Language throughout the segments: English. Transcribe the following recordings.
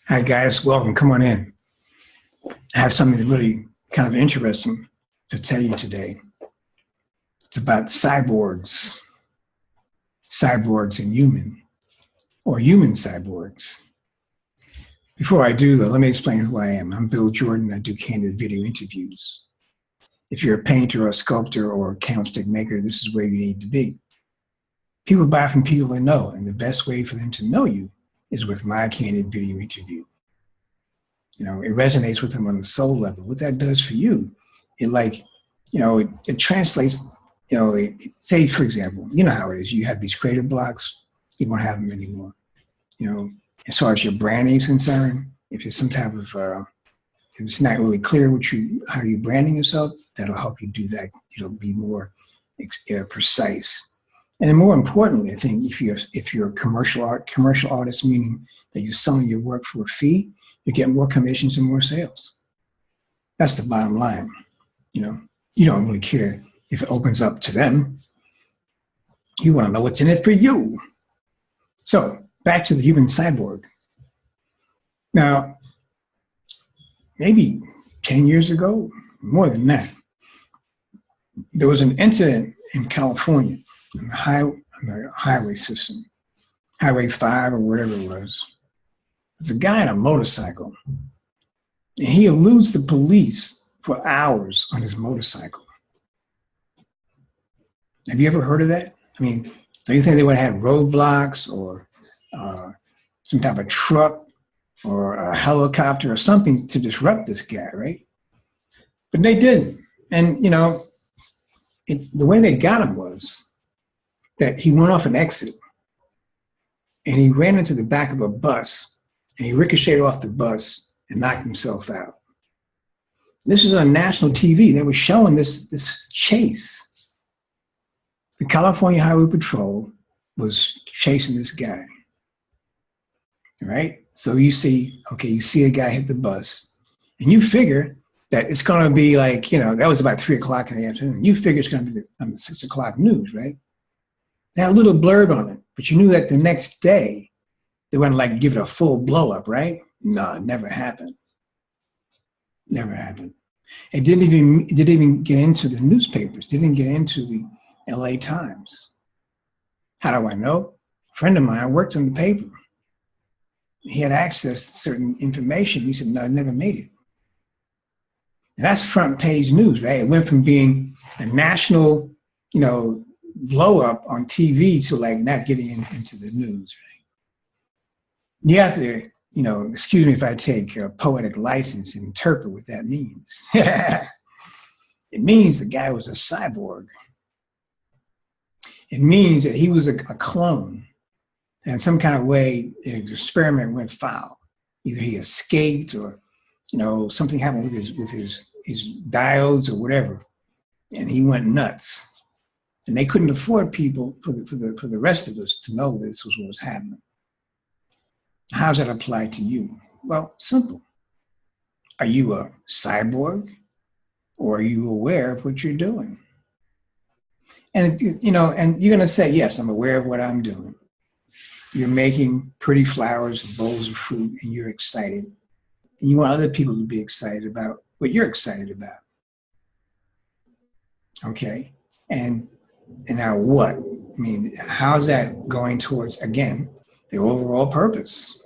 Hi guys, welcome. Come on in. I have something really kind of interesting to tell you today. It's about cyborgs and human, or human cyborgs. Before I do though, let me explain who I am. I'm Bill Jordan. I do candid video interviews. If you're a painter or a sculptor or a candlestick maker, this is where you need to be. People buy from people they know, and the best way for them to know you is with my candid video interview. You know, it resonates with them on the soul level. What that does for you, it translates, say, for example, you know how it is. You have these creative blocks, you won't have them anymore. You know, as far as your branding is concerned, if it's some type of, if it's not really clear how you're branding yourself, that'll help you do that. It'll be more precise. And then more importantly, I think if you're a commercial artist, meaning that you're selling your work for a fee, you get more commissions and more sales. That's the bottom line. You know, you don't really care if it opens up to them. You want to know what's in it for you. So back to the human cyborg. Now, maybe 10 years ago, more than that, there was an incident in California on the highway system, Highway 5 or whatever it was. There's a guy on a motorcycle, and he eludes the police for hours on his motorcycle. Have you ever heard of that? I mean, don't you think they would have had roadblocks or some type of truck or a helicopter or something to disrupt this guy, right? But they didn't. And, you know, the way they got him was that he went off an exit and he ran into the back of a bus. And he ricocheted off the bus and knocked himself out. This was on national TV. They were showing this chase. The California Highway Patrol was chasing this guy. Right? So you see a guy hit the bus, and you figure that it's going to be like, that was about 3 o'clock in the afternoon. You figure it's going to be on the 6 o'clock news, right? They had a little blurb on it, but you knew that the next day, they wouldn't give it a full blow up, right? No, it never happened. Never happened. It didn't even get into the newspapers. Didn't get into the LA Times. How do I know? A friend of mine worked on the paper. He had access to certain information. He said, no, it never made it. And that's front page news, right? It went from being a national, blow up on TV to not getting into the news, right? You have to, excuse me if I take a poetic license and interpret what that means. It means the guy was a cyborg. It means that he was a clone. And in some kind of way, the experiment went foul. Either he escaped or, something happened with his diodes or whatever. And he went nuts. And they couldn't afford people for the rest of us to know this was what was happening. How does that apply to you? Well, simple. Are you a cyborg, or are you aware of what you're doing? And, and you're going to say, yes, I'm aware of what I'm doing. You're making pretty flowers and bowls of fruit, and you're excited. And you want other people to be excited about what you're excited about. Okay? And now what? I mean, how's that going towards, again, the overall purpose?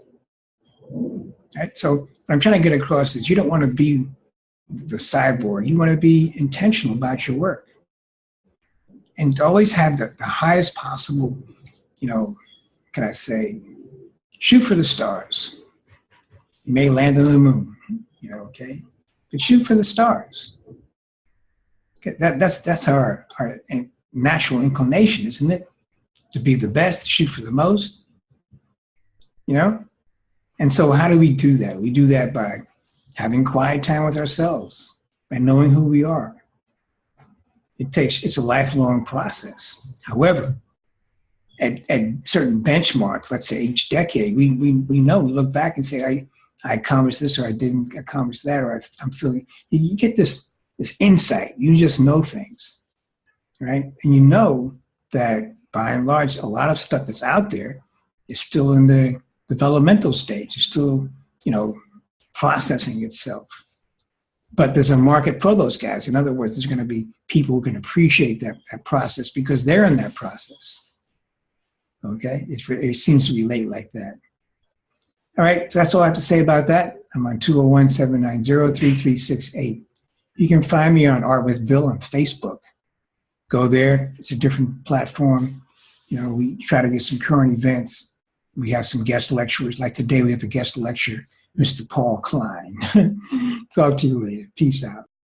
Right? So what I'm trying to get across is you don't want to be the cyborg. You want to be intentional about your work. And always have the highest possible, shoot for the stars. You may land on the moon, okay? But shoot for the stars. Okay, that's our natural inclination, isn't it? To be the best, shoot for the most. And so how do we do that? We do that by having quiet time with ourselves, by knowing who we are. It's a lifelong process. However, at certain benchmarks, let's say each decade, we know, we look back and say, I accomplished this, or I didn't accomplish that, or I'm feeling, you get this insight. You just know things, right? And you know that by and large, a lot of stuff that's out there is still in the developmental stage. It's still you know, processing itself. But there's a market for those guys. In other words, there's going to be people who can appreciate that process because they're in that process. Okay? It seems to relate like that. All right, so that's all I have to say about that. I'm on 201-790-3368. You can find me on Art with Bill on Facebook. Go there. It's a different platform. You know, we try to get some current events. We have some guest lecturers. Like today, we have a guest lecture, Mr. Paul Klein. Talk to you later. Peace out.